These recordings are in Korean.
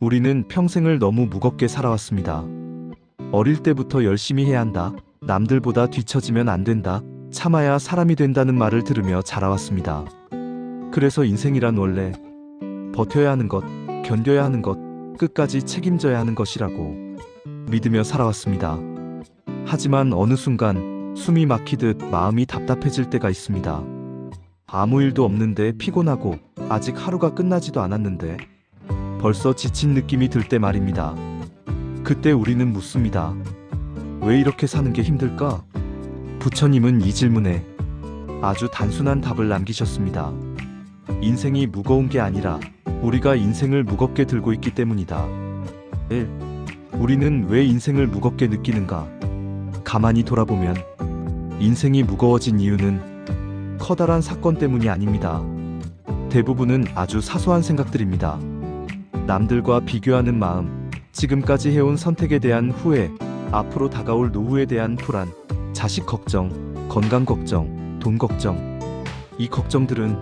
우리는 평생을 너무 무겁게 살아왔습니다. 어릴 때부터 열심히 해야 한다. 남들보다 뒤처지면 안 된다. 참아야 사람이 된다는 말을 들으며 자라왔습니다. 그래서 인생이란 원래 버텨야 하는 것, 견뎌야 하는 것, 끝까지 책임져야 하는 것이라고 믿으며 살아왔습니다. 하지만 어느 순간 숨이 막히듯 마음이 답답해질 때가 있습니다. 아무 일도 없는데 피곤하고 아직 하루가 끝나지도 않았는데 벌써 지친 느낌이 들 때 말입니다. 그때 우리는 묻습니다. 왜 이렇게 사는 게 힘들까? 부처님은 이 질문에 아주 단순한 답을 남기셨습니다. 인생이 무거운 게 아니라 우리가 인생을 무겁게 들고 있기 때문이다. 1. 우리는 왜 인생을 무겁게 느끼는가? 가만히 돌아보면 인생이 무거워진 이유는 커다란 사건 때문이 아닙니다. 대부분은 아주 사소한 생각들입니다. 남들과 비교하는 마음, 지금까지 해온 선택에 대한 후회, 앞으로 다가올 노후에 대한 불안, 자식 걱정, 건강 걱정, 돈 걱정. 이 걱정들은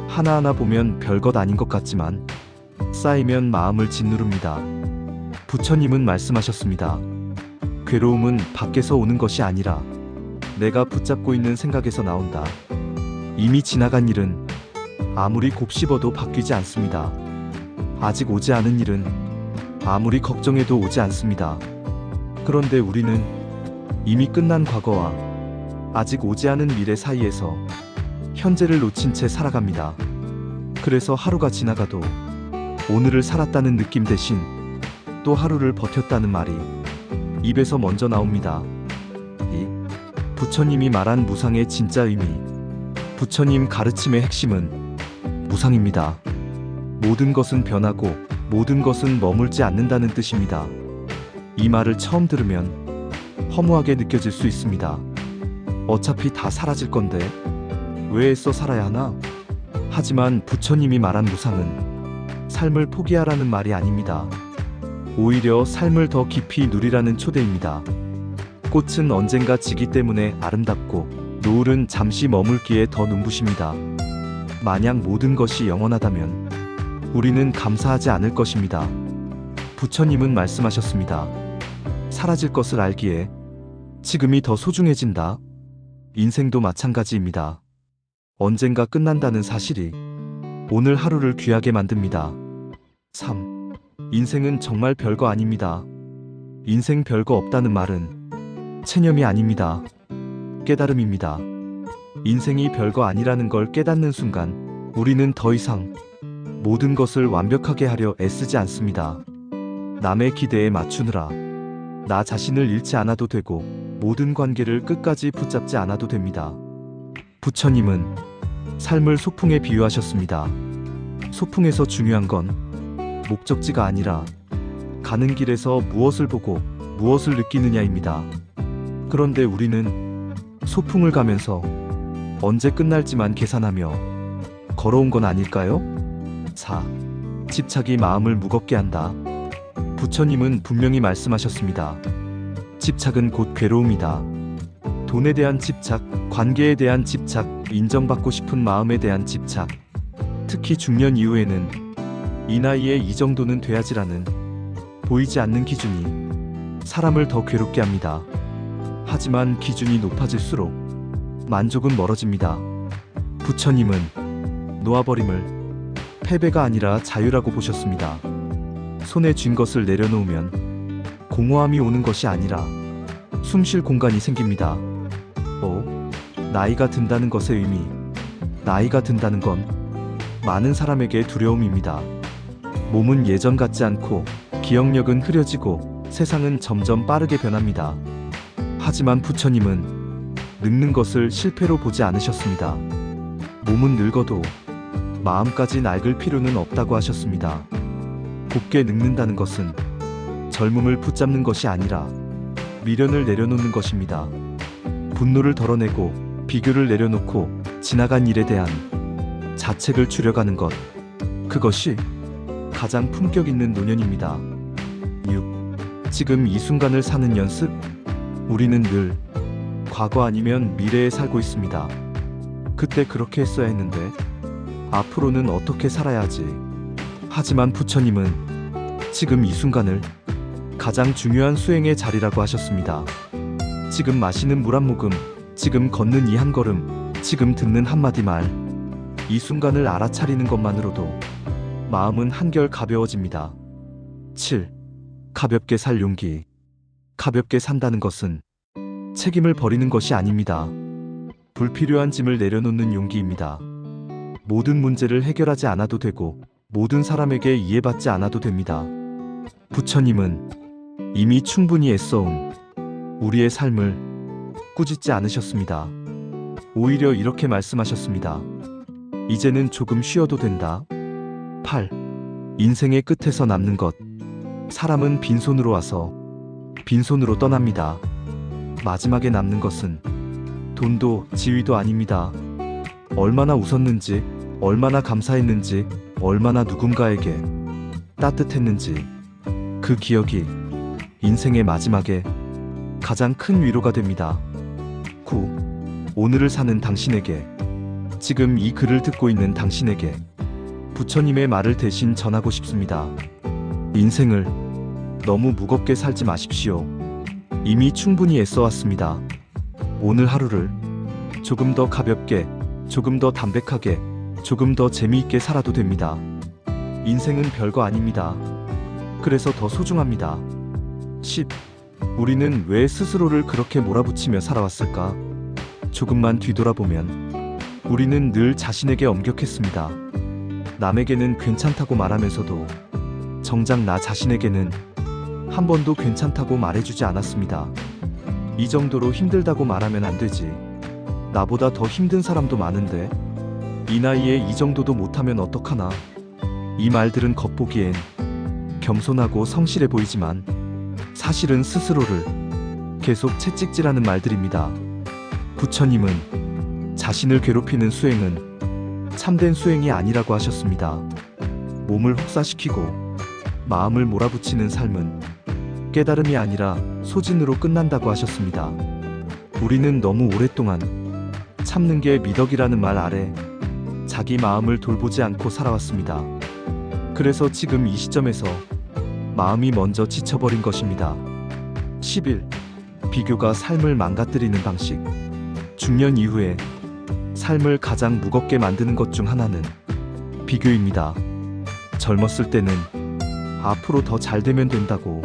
하나하나 보면 별것 아닌 것 같지만 쌓이면 마음을 짓누릅니다. 부처님은 말씀하셨습니다. 괴로움은 밖에서 오는 것이 아니라 내가 붙잡고 있는 생각에서 나온다. 이미 지나간 일은 아무리 곱씹어도 바뀌지 않습니다. 아직 오지 않은 일은 아무리 걱정해도 오지 않습니다. 그런데 우리는 이미 끝난 과거와 아직 오지 않은 미래 사이에서 현재를 놓친 채 살아갑니다. 그래서 하루가 지나가도 오늘을 살았다는 느낌 대신 또 하루를 버텼다는 말이 입에서 먼저 나옵니다. 이 부처님이 말한 무상의 진짜 의미, 부처님 가르침의 핵심은 무상입니다. 모든 것은 변하고 모든 것은 머물지 않는다는 뜻입니다. 이 말을 처음 들으면 허무하게 느껴질 수 있습니다. 어차피 다 사라질 건데 왜 애써 살아야 하나? 하지만 부처님이 말한 무상은 삶을 포기하라는 말이 아닙니다. 오히려 삶을 더 깊이 누리라는 초대입니다. 꽃은 언젠가 지기 때문에 아름답고 노을은 잠시 머물기에 더 눈부십니다. 만약 모든 것이 영원하다면 우리는 감사하지 않을 것입니다. 부처님은 말씀하셨습니다. 사라질 것을 알기에 지금이 더 소중해진다. 인생도 마찬가지입니다. 언젠가 끝난다는 사실이 오늘 하루를 귀하게 만듭니다. 3. 인생은 정말 별거 아닙니다. 인생 별거 없다는 말은 체념이 아닙니다. 깨달음입니다. 인생이 별거 아니라는 걸 깨닫는 순간 우리는 더 이상 모든 것을 완벽하게 하려 애쓰지 않습니다. 남의 기대에 맞추느라 나 자신을 잃지 않아도 되고 모든 관계를 끝까지 붙잡지 않아도 됩니다. 부처님은 삶을 소풍에 비유하셨습니다. 소풍에서 중요한 건 목적지가 아니라 가는 길에서 무엇을 보고 무엇을 느끼느냐입니다. 그런데 우리는 소풍을 가면서 언제 끝날지만 계산하며 걸어온 건 아닐까요? 4. 집착이 마음을 무겁게 한다. 부처님은 분명히 말씀하셨습니다. 집착은 곧 괴로움이다. 돈에 대한 집착, 관계에 대한 집착, 인정받고 싶은 마음에 대한 집착. 특히 중년 이후에는 이 나이에 이 정도는 돼야지라는 보이지 않는 기준이 사람을 더 괴롭게 합니다. 하지만 기준이 높아질수록 만족은 멀어집니다. 부처님은 놓아버림을 패배가 아니라 자유라고 보셨습니다. 손에 쥔 것을 내려놓으면 공허함이 오는 것이 아니라 숨 쉴 공간이 생깁니다. 나이가 든다는 것의 의미. 나이가 든다는 건 많은 사람에게 두려움입니다. 몸은 예전 같지 않고 기억력은 흐려지고 세상은 점점 빠르게 변합니다. 하지만 부처님은 늙는 것을 실패로 보지 않으셨습니다. 몸은 늙어도 마음까지 낡을 필요는 없다고 하셨습니다. 곱게 늙는다는 것은 젊음을 붙잡는 것이 아니라 미련을 내려놓는 것입니다. 분노를 덜어내고 비교를 내려놓고 지나간 일에 대한 자책을 줄여가는 것. 그것이 가장 품격 있는 노년입니다. 6. 지금 이 순간을 사는 연습. 우리는 늘 과거 아니면 미래에 살고 있습니다. 그때 그렇게 했어야 했는데 앞으로는 어떻게 살아야 하지? 하지만 부처님은 지금 이 순간을 가장 중요한 수행의 자리라고 하셨습니다. 지금 마시는 물 한 모금, 지금 걷는 이 한 걸음, 지금 듣는 한마디 말, 이 순간을 알아차리는 것만으로도 마음은 한결 가벼워집니다. 7. 가볍게 살 용기. 가볍게 산다는 것은 책임을 버리는 것이 아닙니다. 불필요한 짐을 내려놓는 용기입니다. 모든 문제를 해결하지 않아도 되고 모든 사람에게 이해받지 않아도 됩니다. 부처님은 이미 충분히 애써온 우리의 삶을 꾸짖지 않으셨습니다. 오히려 이렇게 말씀하셨습니다. 이제는 조금 쉬어도 된다. 8. 인생의 끝에서 남는 것. 사람은 빈손으로 와서 빈손으로 떠납니다. 마지막에 남는 것은 돈도 지위도 아닙니다. 얼마나 웃었는지, 얼마나 감사했는지, 얼마나 누군가에게 따뜻했는지, 그 기억이 인생의 마지막에 가장 큰 위로가 됩니다. 9. 오늘을 사는 당신에게, 지금 이 글을 듣고 있는 당신에게 부처님의 말을 대신 전하고 싶습니다. 인생을 너무 무겁게 살지 마십시오. 이미 충분히 애써왔습니다. 오늘 하루를 조금 더 가볍게, 조금 더 담백하게, 조금 더 재미있게 살아도 됩니다. 인생은 별거 아닙니다. 그래서 더 소중합니다. 10. 우리는 왜 스스로를 그렇게 몰아붙이며 살아왔을까? 조금만 뒤돌아보면 우리는 늘 자신에게 엄격했습니다. 남에게는 괜찮다고 말하면서도 정작 나 자신에게는 한 번도 괜찮다고 말해주지 않았습니다. 이 정도로 힘들다고 말하면 안 되지. 나보다 더 힘든 사람도 많은데 이 나이에 이 정도도 못하면 어떡하나. 이 말들은 겉보기엔 겸손하고 성실해 보이지만 사실은 스스로를 계속 채찍질하는 말들입니다. 부처님은 자신을 괴롭히는 수행은 참된 수행이 아니라고 하셨습니다. 몸을 혹사시키고 마음을 몰아붙이는 삶은 깨달음이 아니라 소진으로 끝난다고 하셨습니다. 우리는 너무 오랫동안 참는 게 미덕이라는 말 아래 자기 마음을 돌보지 않고 살아왔습니다. 그래서 지금 이 시점에서 마음이 먼저 지쳐버린 것입니다. 11. 비교가 삶을 망가뜨리는 방식. 중년 이후에 삶을 가장 무겁게 만드는 것 중 하나는 비교입니다. 젊었을 때는 앞으로 더 잘 되면 된다고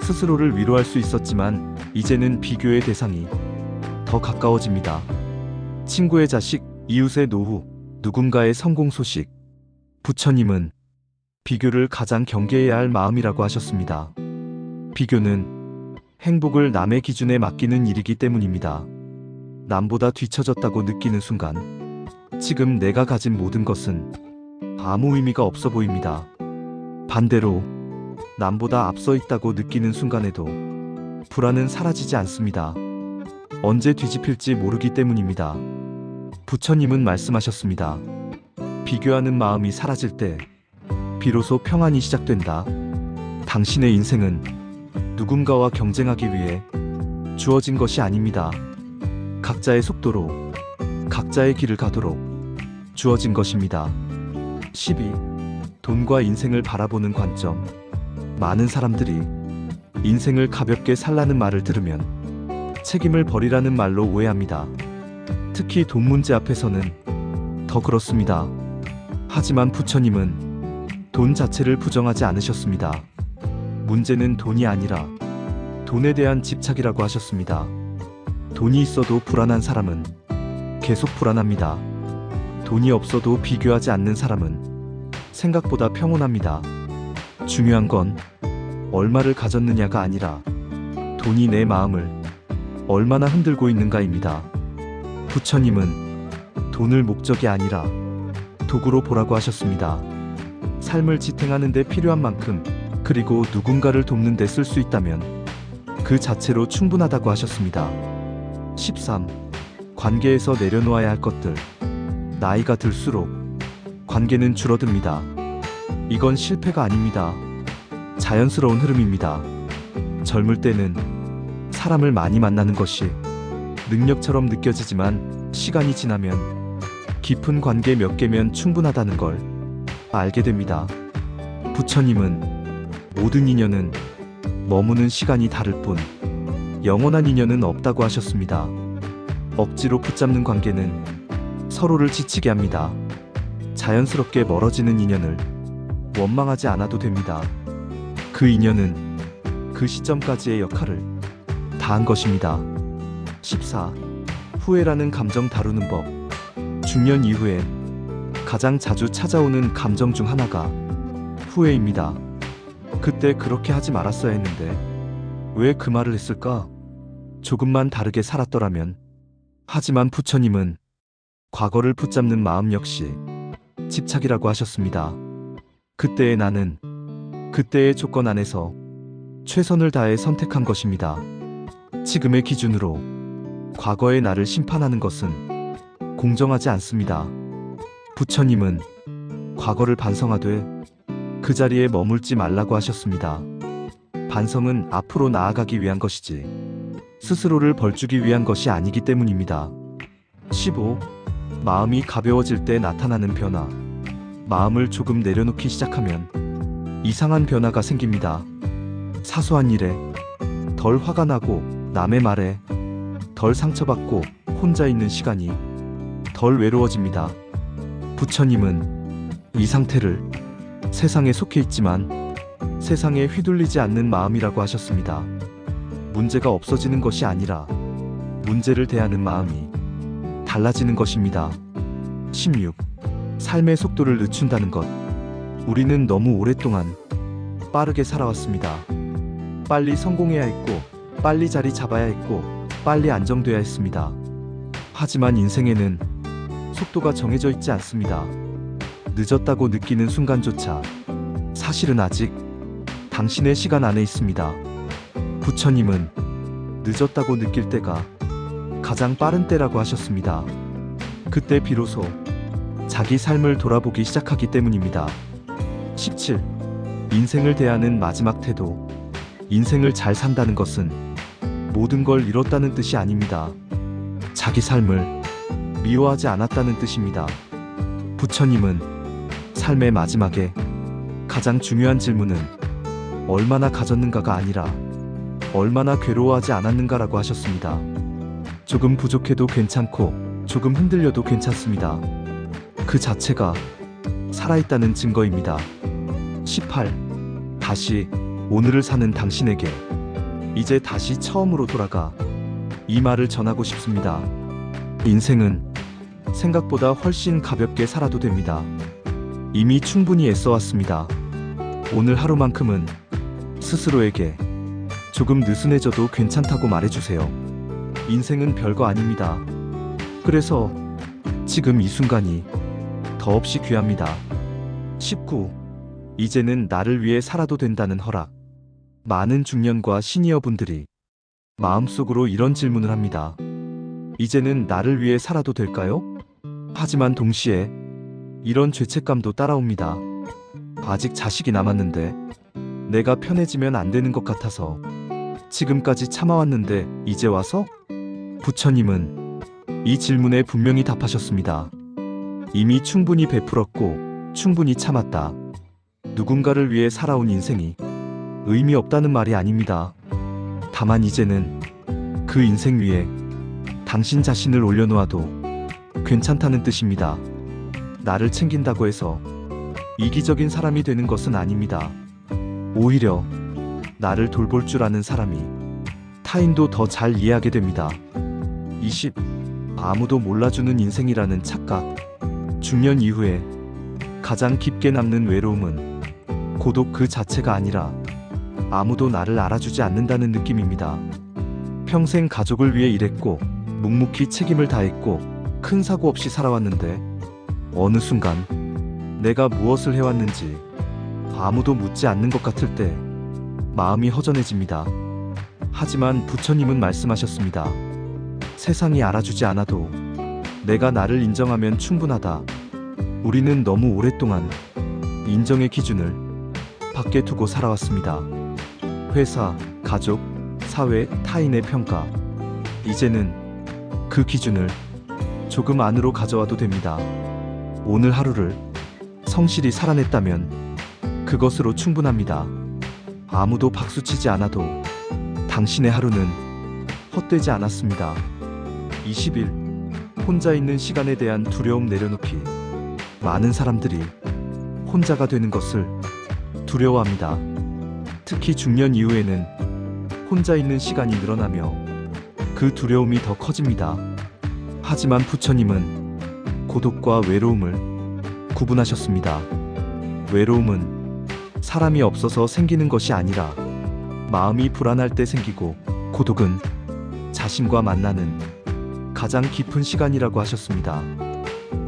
스스로를 위로할 수 있었지만 이제는 비교의 대상이 더 가까워집니다. 친구의 자식, 이웃의 노후, 누군가의 성공 소식. 부처님은 비교를 가장 경계해야 할 마음이라고 하셨습니다. 비교는 행복을 남의 기준에 맡기는 일이기 때문입니다. 남보다 뒤처졌다고 느끼는 순간 지금 내가 가진 모든 것은 아무 의미가 없어 보입니다. 반대로 남보다 앞서 있다고 느끼는 순간에도 불안은 사라지지 않습니다. 언제 뒤집힐지 모르기 때문입니다. 부처님은 말씀하셨습니다. 비교하는 마음이 사라질 때 비로소 평안이 시작된다. 당신의 인생은 누군가와 경쟁하기 위해 주어진 것이 아닙니다. 각자의 속도로 각자의 길을 가도록 주어진 것입니다. 12. 돈과 인생을 바라보는 관점. 많은 사람들이 인생을 가볍게 살라는 말을 들으면 책임을 버리라는 말로 오해합니다. 특히 돈 문제 앞에서는 더 그렇습니다. 하지만 부처님은 돈 자체를 부정하지 않으셨습니다. 문제는 돈이 아니라 돈에 대한 집착이라고 하셨습니다. 돈이 있어도 불안한 사람은 계속 불안합니다. 돈이 없어도 비교하지 않는 사람은 생각보다 평온합니다. 중요한 건 얼마를 가졌느냐가 아니라 돈이 내 마음을 얼마나 흔들고 있는가입니다. 부처님은 돈을 목적이 아니라 도구로 보라고 하셨습니다. 삶을 지탱하는 데 필요한 만큼, 그리고 누군가를 돕는 데 쓸 수 있다면 그 자체로 충분하다고 하셨습니다. 13. 관계에서 내려놓아야 할 것들. 나이가 들수록 관계는 줄어듭니다. 이건 실패가 아닙니다. 자연스러운 흐름입니다. 젊을 때는 사람을 많이 만나는 것이 능력처럼 느껴지지만 시간이 지나면 깊은 관계 몇 개면 충분하다는 걸 알게 됩니다. 부처님은 모든 인연은 머무는 시간이 다를 뿐 영원한 인연은 없다고 하셨습니다. 억지로 붙잡는 관계는 서로를 지치게 합니다. 자연스럽게 멀어지는 인연을 원망하지 않아도 됩니다. 그 인연은 그 시점까지의 역할을 다한 것입니다. 14. 후회라는 감정 다루는 법. 중년 이후에 가장 자주 찾아오는 감정 중 하나가 후회입니다. 그때 그렇게 하지 말았어야 했는데 왜 그 말을 했을까? 조금만 다르게 살았더라면. 하지만 부처님은 과거를 붙잡는 마음 역시 집착이라고 하셨습니다. 그때의 나는 그때의 조건 안에서 최선을 다해 선택한 것입니다. 지금의 기준으로 과거의 나를 심판하는 것은 공정하지 않습니다. 부처님은 과거를 반성하되 그 자리에 머물지 말라고 하셨습니다. 반성은 앞으로 나아가기 위한 것이지 스스로를 벌주기 위한 것이 아니기 때문입니다. 15. 마음이 가벼워질 때 나타나는 변화. 마음을 조금 내려놓기 시작하면 이상한 변화가 생깁니다. 사소한 일에 덜 화가 나고 남의 말에 덜 상처받고 혼자 있는 시간이 덜 외로워집니다. 부처님은 이 상태를 세상에 속해 있지만 세상에 휘둘리지 않는 마음이라고 하셨습니다. 문제가 없어지는 것이 아니라 문제를 대하는 마음이 달라지는 것입니다. 16. 삶의 속도를 늦춘다는 것. 우리는 너무 오랫동안 빠르게 살아왔습니다. 빨리 성공해야 했고, 빨리 자리 잡아야 했고, 빨리 안정돼야 했습니다. 하지만 인생에는 속도가 정해져 있지 않습니다. 늦었다고 느끼는 순간조차 사실은 아직 당신의 시간 안에 있습니다. 부처님은 늦었다고 느낄 때가 가장 빠른 때라고 하셨습니다. 그때 비로소 자기 삶을 돌아보기 시작하기 때문입니다. 17. 인생을 대하는 마지막 태도. 인생을 잘 산다는 것은 모든 걸 잃었다는 뜻이 아닙니다. 자기 삶을 미워하지 않았다는 뜻입니다. 부처님은 삶의 마지막에 가장 중요한 질문은 얼마나 가졌는가가 아니라 얼마나 괴로워하지 않았는가라고 하셨습니다. 조금 부족해도 괜찮고 조금 흔들려도 괜찮습니다. 그 자체가 살아있다는 증거입니다. 18. 다시 오늘을 사는 당신에게 이제 다시 처음으로 돌아가 이 말을 전하고 싶습니다. 인생은 생각보다 훨씬 가볍게 살아도 됩니다. 이미 충분히 애써왔습니다. 오늘 하루만큼은 스스로에게 조금 느슨해져도 괜찮다고 말해주세요. 인생은 별거 아닙니다. 그래서 지금 이 순간이 더없이 귀합니다. 19. 이제는 나를 위해 살아도 된다는 허락. 많은 중년과 시니어 분들이 마음속으로 이런 질문을 합니다. 이제는 나를 위해 살아도 될까요? 하지만 동시에 이런 죄책감도 따라옵니다. 아직 자식이 남았는데 내가 편해지면 안 되는 것 같아서 지금까지 참아왔는데 이제 와서? 부처님은 이 질문에 분명히 답하셨습니다. 이미 충분히 베풀었고 충분히 참았다. 누군가를 위해 살아온 인생이 의미 없다는 말이 아닙니다. 다만 이제는 그 인생 위에 당신 자신을 올려놓아도 괜찮다는 뜻입니다. 나를 챙긴다고 해서 이기적인 사람이 되는 것은 아닙니다. 오히려 나를 돌볼 줄 아는 사람이 타인도 더 잘 이해하게 됩니다. 20. 아무도 몰라주는 인생이라는 착각. 중년 이후에 가장 깊게 남는 외로움은 고독 그 자체가 아니라 아무도 나를 알아주지 않는다는 느낌입니다. 평생 가족을 위해 일했고 묵묵히 책임을 다했고 큰 사고 없이 살아왔는데 어느 순간 내가 무엇을 해왔는지 아무도 묻지 않는 것 같을 때 마음이 허전해집니다. 하지만 부처님은 말씀하셨습니다. 세상이 알아주지 않아도 내가 나를 인정하면 충분하다. 우리는 너무 오랫동안 인정의 기준을 밖에 두고 살아왔습니다. 회사, 가족, 사회, 타인의 평가. 이제는 그 기준을 조금 안으로 가져와도 됩니다. 오늘 하루를 성실히 살아냈다면 그것으로 충분합니다. 아무도 박수치지 않아도 당신의 하루는 헛되지 않았습니다. 20일 혼자 있는 시간에 대한 두려움 내려놓기. 많은 사람들이 혼자가 되는 것을 두려워합니다. 특히 중년 이후에는 혼자 있는 시간이 늘어나며 그 두려움이 더 커집니다. 하지만 부처님은 고독과 외로움을 구분하셨습니다. 외로움은 사람이 없어서 생기는 것이 아니라 마음이 불안할 때 생기고, 고독은 자신과 만나는 가장 깊은 시간이라고 하셨습니다.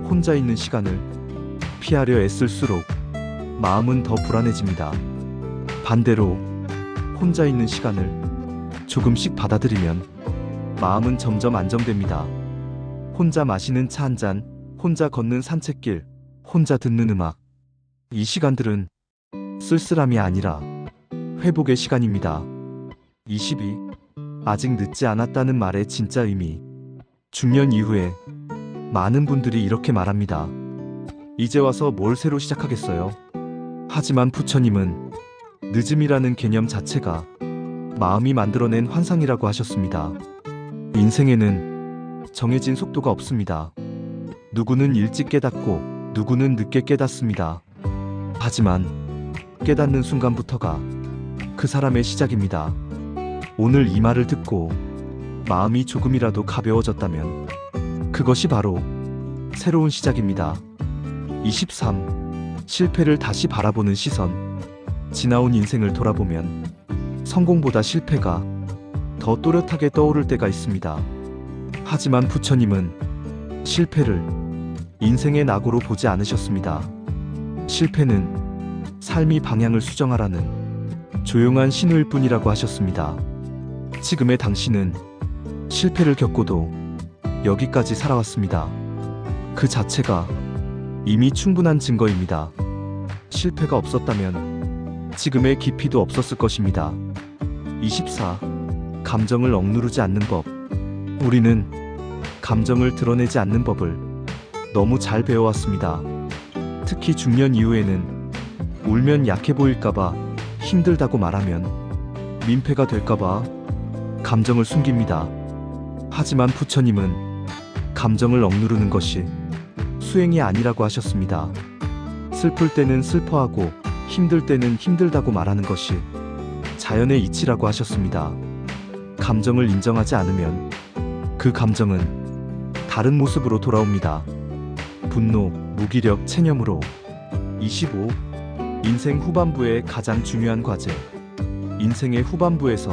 혼자 있는 시간을 피하려 애쓸수록 마음은 더 불안해집니다. 반대로 혼자 있는 시간을 조금씩 받아들이면 마음은 점점 안정됩니다. 혼자 마시는 차 한 잔, 혼자 걷는 산책길, 혼자 듣는 음악. 이 시간들은 쓸쓸함이 아니라 회복의 시간입니다. 22. 아직 늦지 않았다는 말의 진짜 의미. 중년 이후에 많은 분들이 이렇게 말합니다. 이제 와서 뭘 새로 시작하겠어요? 하지만 부처님은 늦음이라는 개념 자체가 마음이 만들어낸 환상이라고 하셨습니다. 인생에는 정해진 속도가 없습니다. 누구는 일찍 깨닫고 누구는 늦게 깨닫습니다. 하지만 깨닫는 순간부터가 그 사람의 시작입니다. 오늘 이 말을 듣고 마음이 조금이라도 가벼워졌다면 그것이 바로 새로운 시작입니다. 23. 실패를 다시 바라보는 시선. 지나온 인생을 돌아보면 성공보다 실패가 더 또렷하게 떠오를 때가 있습니다. 하지만 부처님은 실패를 인생의 낙오로 보지 않으셨습니다. 실패는 삶이 방향을 수정하라는 조용한 신호일 뿐이라고 하셨습니다. 지금의 당신은 실패를 겪고도 여기까지 살아왔습니다. 그 자체가 이미 충분한 증거입니다. 실패가 없었다면 지금의 깊이도 없었을 것입니다. 24. 감정을 억누르지 않는 법. 우리는 감정을 드러내지 않는 법을 너무 잘 배워왔습니다. 특히 중년 이후에는 울면 약해 보일까봐, 힘들다고 말하면 민폐가 될까봐 감정을 숨깁니다. 하지만 부처님은 감정을 억누르는 것이 수행이 아니라고 하셨습니다. 슬플 때는 슬퍼하고 힘들 때는 힘들다고 말하는 것이 자연의 이치라고 하셨습니다. 감정을 인정하지 않으면 그 감정은 다른 모습으로 돌아옵니다. 분노, 무기력, 체념으로. 25. 인생 후반부의 가장 중요한 과제. 인생의 후반부에서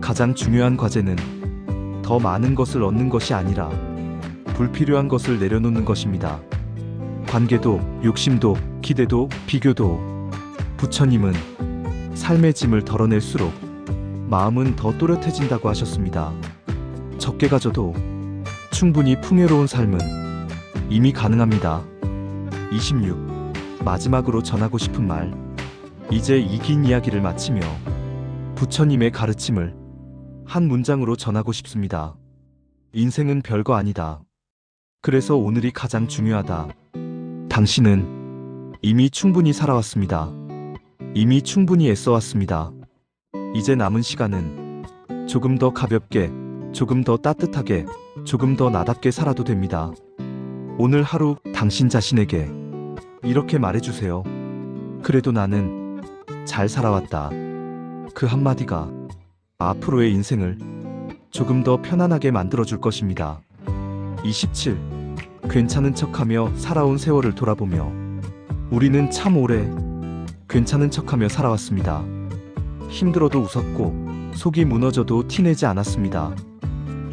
가장 중요한 과제는 더 많은 것을 얻는 것이 아니라 불필요한 것을 내려놓는 것입니다. 관계도, 욕심도, 기대도, 비교도. 부처님은 삶의 짐을 덜어낼수록 마음은 더 또렷해진다고 하셨습니다. 적게 가져도 충분히 풍요로운 삶은 이미 가능합니다. 26. 마지막으로 전하고 싶은 말. 이제 이 긴 이야기를 마치며 부처님의 가르침을 한 문장으로 전하고 싶습니다. 인생은 별거 아니다. 그래서 오늘이 가장 중요하다. 당신은 이미 충분히 살아왔습니다. 이미 충분히 애써왔습니다. 이제 남은 시간은 조금 더 가볍게, 조금 더 따뜻하게, 조금 더 나답게 살아도 됩니다. 오늘 하루 당신 자신에게 이렇게 말해주세요. 그래도 나는 잘 살아왔다. 그 한마디가 앞으로의 인생을 조금 더 편안하게 만들어줄 것입니다. 27. 괜찮은 척하며 살아온 세월을 돌아보며 우리는 참 오래 괜찮은 척하며 살아왔습니다. 힘들어도 웃었고 속이 무너져도 티내지 않았습니다.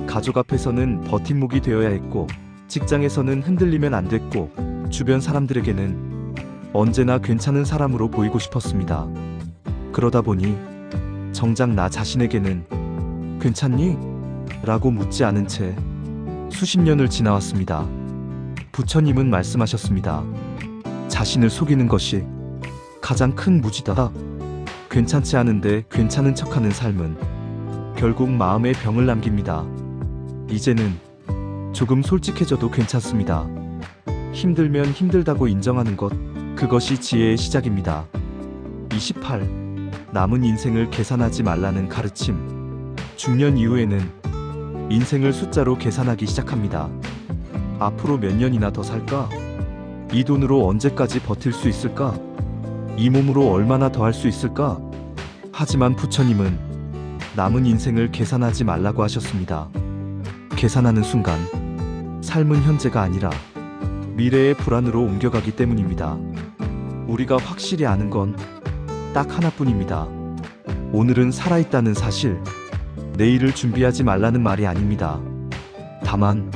가족 앞에서는 버팀목이 되어야 했고, 직장에서는 흔들리면 안 됐고, 주변 사람들에게는 언제나 괜찮은 사람으로 보이고 싶었습니다. 그러다 보니 정작 나 자신에게는 괜찮니? 라고 묻지 않은 채 수십 년을 지나왔습니다. 부처님은 말씀하셨습니다. 자신을 속이는 것이 가장 큰 무지다. 괜찮지 않은데 괜찮은 척하는 삶은 결국 마음에 병을 남깁니다. 이제는 조금 솔직해져도 괜찮습니다. 힘들면 힘들다고 인정하는 것, 그것이 지혜의 시작입니다. 28. 남은 인생을 계산하지 말라는 가르침. 중년 이후에는 인생을 숫자로 계산하기 시작합니다. 앞으로 몇 년이나 더 살까? 이 돈으로 언제까지 버틸 수 있을까? 이 몸으로 얼마나 더 할 수 있을까? 하지만 부처님은 남은 인생을 계산하지 말라고 하셨습니다. 계산하는 순간 삶은 현재가 아니라 미래의 불안으로 옮겨가기 때문입니다. 우리가 확실히 아는 건 딱 하나뿐입니다. 오늘은 살아있다는 사실, 내일을 준비하지 말라는 말이 아닙니다. 다만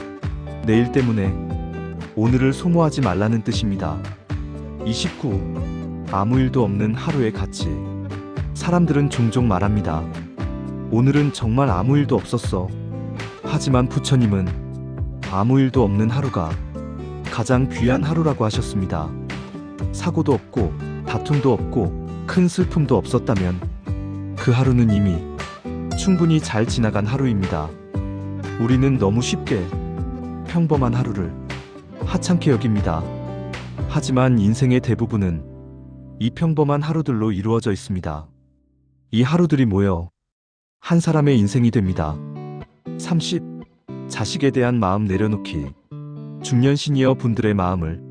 내일 때문에 오늘을 소모하지 말라는 뜻입니다. 29. 아무 일도 없는 하루의 가치. 사람들은 종종 말합니다. 오늘은 정말 아무 일도 없었어. 하지만 부처님은 아무 일도 없는 하루가 가장 귀한 하루라고 하셨습니다. 사고도 없고 다툼도 없고 큰 슬픔도 없었다면 그 하루는 이미 충분히 잘 지나간 하루입니다. 우리는 너무 쉽게 평범한 하루를 하찮게 여깁니다. 하지만 인생의 대부분은 이 평범한 하루들로 이루어져 있습니다. 이 하루들이 모여 한 사람의 인생이 됩니다. 30. 자식에 대한 마음 내려놓기. 중년 시니어 분들의 마음을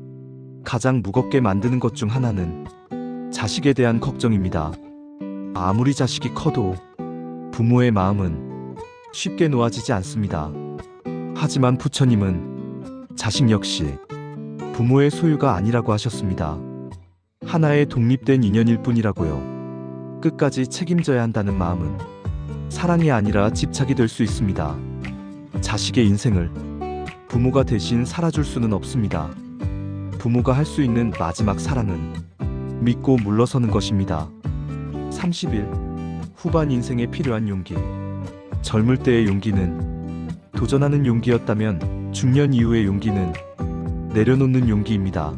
가장 무겁게 만드는 것 중 하나는 자식에 대한 걱정입니다. 아무리 자식이 커도 부모의 마음은 쉽게 놓아지지 않습니다. 하지만 부처님은 자식 역시 부모의 소유가 아니라고 하셨습니다. 하나의 독립된 인연일 뿐이라고요. 끝까지 책임져야 한다는 마음은 사랑이 아니라 집착이 될 수 있습니다. 자식의 인생을 부모가 대신 살아줄 수는 없습니다. 부모가 할 수 있는 마지막 사랑은 믿고 물러서는 것입니다. 31. 후반 인생에 필요한 용기. 젊을 때의 용기는 도전하는 용기였다면 중년 이후의 용기는 내려놓는 용기입니다.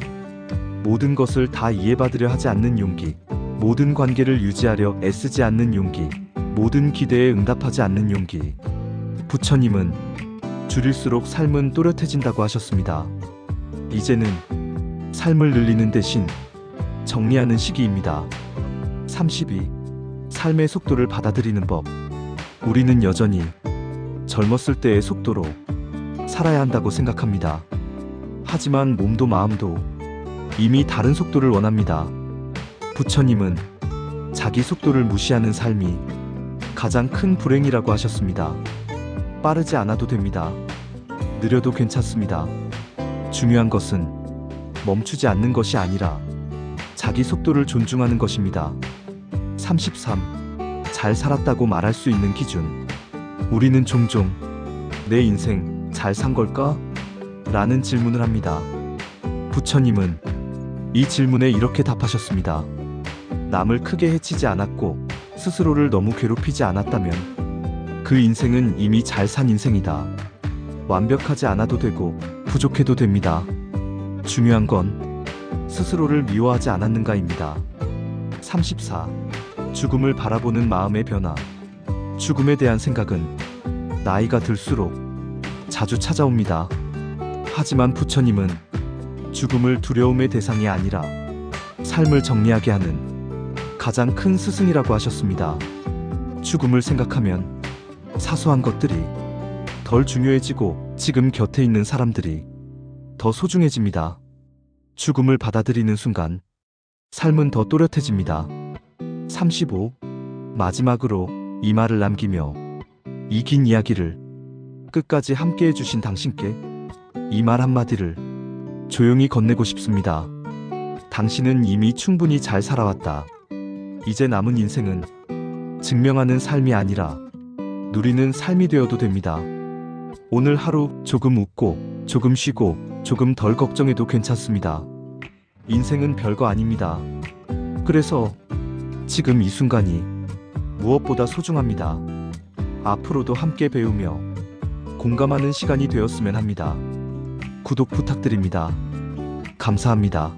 모든 것을 다 이해받으려 하지 않는 용기, 모든 관계를 유지하려 애쓰지 않는 용기, 모든 기대에 응답하지 않는 용기. 부처님은 줄일수록 삶은 또렷해진다고 하셨습니다. 이제는 삶을 늘리는 대신 정리하는 시기입니다. 32. 삶의 속도를 받아들이는 법. 우리는 여전히 젊었을 때의 속도로 살아야 한다고 생각합니다. 하지만 몸도 마음도 이미 다른 속도를 원합니다. 부처님은 자기 속도를 무시하는 삶이 가장 큰 불행이라고 하셨습니다. 빠르지 않아도 됩니다. 느려도 괜찮습니다. 중요한 것은 멈추지 않는 것이 아니라 자기 속도를 존중하는 것입니다. 33. 잘 살았다고 말할 수 있는 기준. 우리는 종종 내 인생 잘 산 걸까? 라는 질문을 합니다. 부처님은 이 질문에 이렇게 답하셨습니다. 남을 크게 해치지 않았고 스스로를 너무 괴롭히지 않았다면 그 인생은 이미 잘 산 인생이다. 완벽하지 않아도 되고 부족해도 됩니다. 중요한 건 스스로를 미워하지 않았는가입니다. 34. 죽음을 바라보는 마음의 변화. 죽음에 대한 생각은 나이가 들수록 자주 찾아옵니다. 하지만 부처님은 죽음을 두려움의 대상이 아니라 삶을 정리하게 하는 가장 큰 스승이라고 하셨습니다. 죽음을 생각하면 사소한 것들이 덜 중요해지고 지금 곁에 있는 사람들이 더 소중해집니다. 죽음을 받아들이는 순간 삶은 더 또렷해집니다. 35. 마지막으로 이 말을 남기며 이 긴 이야기를 끝까지 함께 해주신 당신께 이 말 한마디를 조용히 건네고 싶습니다. 당신은 이미 충분히 잘 살아왔다. 이제 남은 인생은 증명하는 삶이 아니라 누리는 삶이 되어도 됩니다. 오늘 하루 조금 웃고 조금 쉬고 조금 덜 걱정해도 괜찮습니다. 인생은 별거 아닙니다. 그래서 지금 이 순간이 무엇보다 소중합니다. 앞으로도 함께 배우며 공감하는 시간이 되었으면 합니다. 구독 부탁드립니다. 감사합니다.